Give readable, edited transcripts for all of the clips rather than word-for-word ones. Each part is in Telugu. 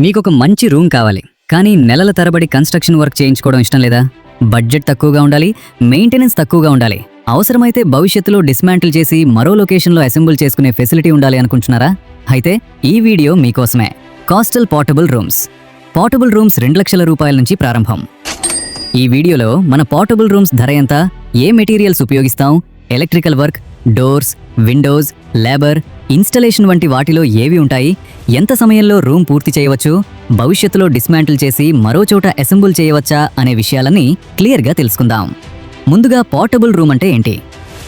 మీకొక మంచి రూమ్ కావాలి, కానీ నెలల తరబడి కన్స్ట్రక్షన్ వర్క్ చేయించుకోవడం ఇష్టం లేదా? బడ్జెట్ తక్కువగా ఉండాలి, మెయింటెనెన్స్ తక్కువగా ఉండాలి, అవసరమైతే భవిష్యత్తులో డిస్మాంటిల్ చేసి మరో లొకేషన్లో అసెంబుల్ చేసుకునే ఫెసిలిటీ ఉండాలి అనుకుంటున్నారా? అయితే ఈ వీడియో మీకోసమే. కాస్టల్ పోర్టబుల్ రూమ్స్. పోర్టబుల్ రూమ్స్ 2 లక్షల రూపాయల నుంచి ప్రారంభం. ఈ వీడియోలో మన పోర్టబుల్ రూమ్స్ ధర ఎంత, ఏ మెటీరియల్స్ ఉపయోగిస్తాం, electrical work, doors, Windows, labour, installation వంటి వాటిలో ఏవి ఉంటాయి, ఎంత సమయంలో రూమ్ పూర్తి చేయవచ్చు, భవిష్యత్తులో డిస్మాంటిల్ చేసి మరో చోట అసెంబుల్ చేయవచ్చా అనే విషయాలన్నీ క్లియర్గా తెలుసుకుందాం. ముందుగా పోర్టబుల్ రూమ్ అంటే ఏంటి?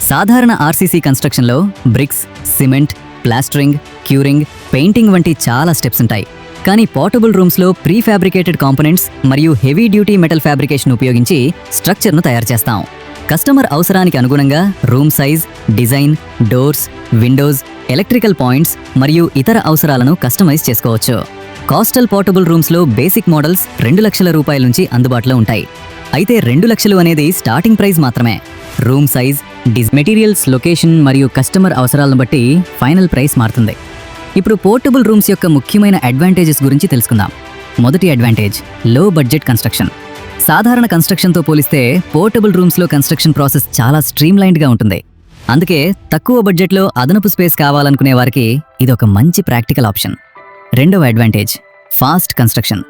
సాధారణ ఆర్సీసీ కన్స్ట్రక్షన్లో bricks, cement, plastering, curing, painting వంటి చాలా స్టెప్స్ ఉంటాయి. కానీ పోర్టబుల్ రూమ్స్లో ప్రీ ఫ్యాబ్రికేటెడ్ కాంపోనెంట్స్ మరియు హెవీ డ్యూటీ మెటల్ ఫ్యాబ్రికేషన్ ఉపయోగించి స్ట్రక్చర్ను తయారు చేస్తాం. కస్టమర్ అవసరానికి అనుగుణంగా room size, design, doors, windows, electrical points మరియు ఇతర అవసరాలను కస్టమైజ్ చేసుకోవచ్చు. కాస్టల్ పోర్టబుల్ రూమ్స్లో బేసిక్ మోడల్స్ 2 లక్షల రూపాయల నుంచి అందుబాటులో ఉంటాయి. అయితే 2 లక్షలు అనేది స్టార్టింగ్ ప్రైస్ మాత్రమే. రూమ్ సైజ్, మెటీరియల్స్, లొకేషన్ మరియు కస్టమర్ అవసరాలను బట్టి ఫైనల్ ప్రైస్ మారుతుంది. ఇప్పుడు పోర్టబుల్ రూమ్స్ యొక్క ముఖ్యమైన అడ్వాంటేజెస్ గురించి తెలుసుకుందాం. మొదటి అడ్వాంటేజ్, లో బడ్జెట్ కన్స్ట్రక్షన్. సాధారణ కన్స్ట్రక్షన్తో పోలిస్తే పోర్టబుల్ రూమ్స్లో కన్స్ట్రక్షన్ ప్రాసెస్ చాలా స్ట్రీమ్లైన్డ్గా ఉంటుంది. అందుకే తక్కువ బడ్జెట్లో అదనపు స్పేస్ కావాలనుకునే వారికి ఇదొక మంచి ప్రాక్టికల్ ఆప్షన్. రెండవ అడ్వాంటేజ్, ఫాస్ట్ కన్స్ట్రక్షన్.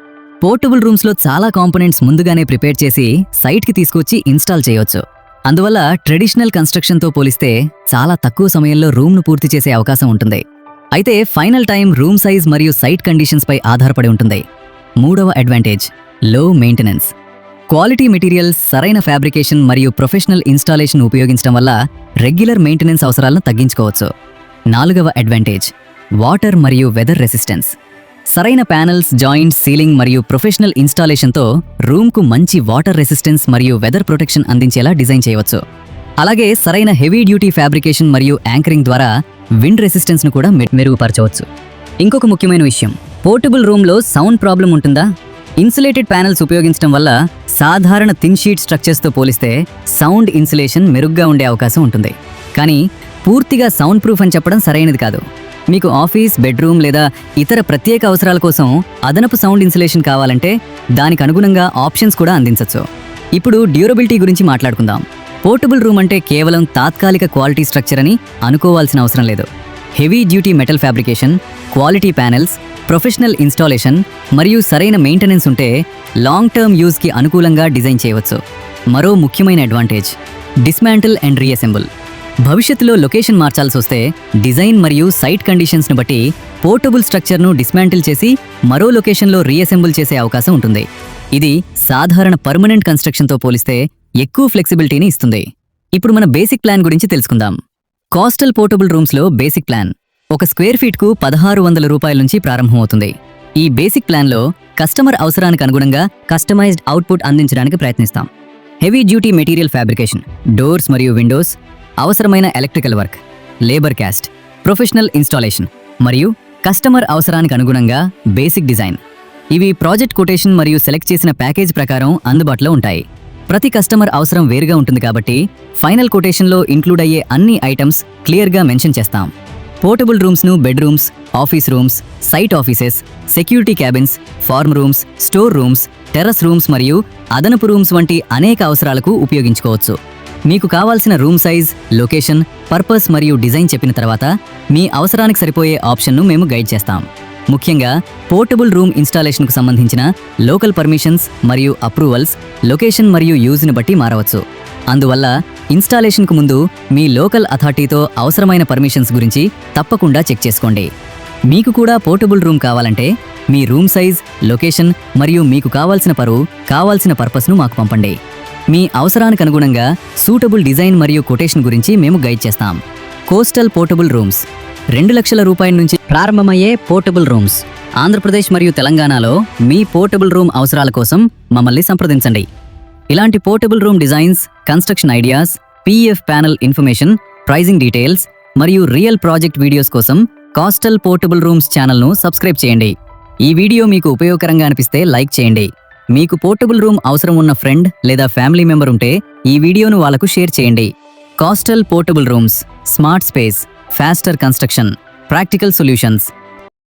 పోర్టబుల్ రూమ్స్లో చాలా కాంపోనెంట్స్ ముందుగానే ప్రిపేర్ చేసి సైట్కి తీసుకొచ్చి ఇన్స్టాల్ చేయవచ్చు. అందువల్ల ట్రెడిషనల్ కన్స్ట్రక్షన్తో పోలిస్తే చాలా తక్కువ సమయంలో రూమ్ను పూర్తి చేసే అవకాశం ఉంటుంది. అయితే ఫైనల్ టైం రూమ్ సైజ్ మరియు సైట్ కండిషన్స్పై ఆధారపడి ఉంటుంది. మూడవ అడ్వాంటేజ్, లో మెయింటెనెన్స్. క్వాలిటీ మెటీరియల్స్, సరైన ఫ్యాబ్రికేషన్ మరియు ప్రొఫెషనల్ ఇన్స్టాలేషన్ ఉపయోగించడం వల్ల రెగ్యులర్ మెయింటెనెన్స్ అవసరాలను తగ్గించుకోవచ్చు. నాలుగవ అడ్వాంటేజ్, వాటర్ మరియు వెదర్ రెసిస్టెన్స్. సరైన ప్యానెల్స్, జాయింట్స్, సీలింగ్ మరియు ప్రొఫెషనల్ ఇన్స్టాలేషన్తో రూమ్కు మంచి వాటర్ రెసిస్టెన్స్ మరియు వెదర్ ప్రొటెక్షన్ అందించేలా డిజైన్ చేయవచ్చు. అలాగే సరైన హెవీ డ్యూటీ ఫ్యాబ్రికేషన్ మరియు యాంకరింగ్ ద్వారా విండ్ రెసిస్టెన్స్ను కూడా మెరుగుపరచవచ్చు. ఇంకొక ముఖ్యమైన విషయం, పోర్టబుల్ రూమ్లో సౌండ్ ప్రాబ్లం ఉంటుందా? ఇన్సులేటెడ్ ప్యానెల్స్ ఉపయోగించడం వల్ల సాధారణ థిన్ షీట్ స్ట్రక్చర్స్తో పోలిస్తే సౌండ్ ఇన్సులేషన్ మెరుగ్గా ఉండే అవకాశం ఉంటుంది. కానీ పూర్తిగా సౌండ్ ప్రూఫ్ అని చెప్పడం సరైనది కాదు. మీకు ఆఫీస్, బెడ్రూమ్ లేదా ఇతర ప్రత్యేక అవసరాల కోసం అదనపు సౌండ్ ఇన్సులేషన్ కావాలంటే దానికి అనుగుణంగా ఆప్షన్స్ కూడా అందించవచ్చు. ఇప్పుడు డ్యూరబిలిటీ గురించి మాట్లాడుకుందాం. పోర్టబుల్ రూమ్ అంటే కేవలం తాత్కాలిక క్వాలిటీ స్ట్రక్చర్ అని అనుకోవాల్సిన అవసరం లేదు. Heavy duty metal fabrication, quality panels, professional installation మరియు సరైన మెయింటెనెన్స్ ఉంటే లాంగ్ టర్మ్ యూజ్కి అనుకూలంగా డిజైన్ చేయవచ్చు. మరో ముఖ్యమైన అడ్వాంటేజ్, డిస్మాంటిల్ అండ్ రీఅసెంబుల్. భవిష్యత్తులో లొకేషన్ మార్చాల్సి వస్తే డిజైన్ మరియు సైట్ కండిషన్స్ను బట్టి పోర్టబుల్ స్ట్రక్చర్ను డిస్మాంటిల్ చేసి మరో లొకేషన్లో రీఅసెంబుల్ చేసే అవకాశం ఉంటుంది. ఇది సాధారణ పర్మనెంట్ కన్స్ట్రక్షన్తో పోలిస్తే ఎక్కువ ఫ్లెక్సిబిలిటీని ఇస్తుంది. ఇప్పుడు మన బేసిక్ ప్లాన్ గురించి తెలుసుకుందాం. కాస్టల్ పోర్టబుల్ రూమ్స్లో బేసిక్ ప్లాన్ 1 స్క్వేర్ ఫీట్కు 1600 రూపాయల నుంచి ప్రారంభమవుతుంది. ఈ బేసిక్ ప్లాన్లో కస్టమర్ అవసరానికి అనుగుణంగా కస్టమైజ్డ్ అవుట్పుట్ అందించడానికి ప్రయత్నిస్తాం. Heavy duty material fabrication, doors మరియు విండోస్, అవసరమైన electrical work, labour caste, professional installation మరియు కస్టమర్ అవసరానికి అనుగుణంగా బేసిక్ డిజైన్. ఇవి ప్రాజెక్ట్ కొటేషన్ మరియు సెలెక్ట్ చేసిన ప్యాకేజ్ ప్రకారం అందుబాటులో ఉంటాయి. ప్రతి కస్టమర్ అవసరం వేరుగా ఉంటుంది కాబట్టి ఫైనల్ కొటేషన్లో ఇంక్లూడ్ అయ్యే అన్ని ఐటమ్స్ క్లియర్గా మెన్షన్ చేస్తాం. పోర్టబుల్ రూమ్స్ను bedrooms, office rooms, site offices, security cabins, farm rooms, store rooms, terrace rooms మరియు అదనపు రూమ్స్ వంటి అనేక అవసరాలకు ఉపయోగించుకోవచ్చు. మీకు కావాల్సిన రూమ్ సైజ్, లొకేషన్, పర్పస్ మరియు డిజైన్ చెప్పిన తర్వాత మీ అవసరానికి సరిపోయే ఆప్షన్ను మేము గైడ్ చేస్తాం. ముఖ్యంగా పోర్టబుల్ రూమ్ ఇన్స్టాలేషన్కు సంబంధించిన లోకల్ పర్మిషన్స్ మరియు అప్రూవల్స్ లొకేషన్ మరియు యూజ్ని బట్టి మారవచ్చు. అందువల్ల ఇన్స్టాలేషన్కు ముందు మీ లోకల్ అథారిటీతో అవసరమైన పర్మిషన్స్ గురించి తప్పకుండా చెక్ చేసుకోండి. మీకు కూడా పోర్టబుల్ రూమ్ కావాలంటే మీ రూమ్ సైజ్, లొకేషన్ మరియు మీకు కావాల్సిన పర్పస్ను మాకు పంపండి. మీ అవసరానికి అనుగుణంగా సూటబుల్ డిజైన్ మరియు కొటేషన్ గురించి మేము గైడ్ చేస్తాం. కోస్టల్ పోర్టబుల్ రూమ్స్ 2 లక్షల రూపాయల నుంచి ప్రారంభమయ్యే పోర్టబుల్ రూమ్స్. ఆంధ్రప్రదేశ్ మరియు తెలంగాణలో మీ పోర్టబుల్ రూమ్ అవసరాల కోసం మమ్మల్ని సంప్రదించండి. ఇలాంటి portable room designs, construction ideas, PF panel information, pricing details మరియు రియల్ ప్రాజెక్ట్ వీడియోస్ కోసం కాస్టల్ పోర్టబుల్ రూమ్స్ ఛానల్ను సబ్స్క్రైబ్ చేయండి. ఈ వీడియో మీకు ఉపయోగకరంగా అనిపిస్తే లైక్ చేయండి. మీకు పోర్టబుల్ రూమ్ అవసరం ఉన్న ఫ్రెండ్ లేదా ఫ్యామిలీ మెంబర్ ఉంటే ఈ వీడియోను వాళ్ళకు షేర్ చేయండి. Coastal portable rooms, smart space, faster construction, practical solutions.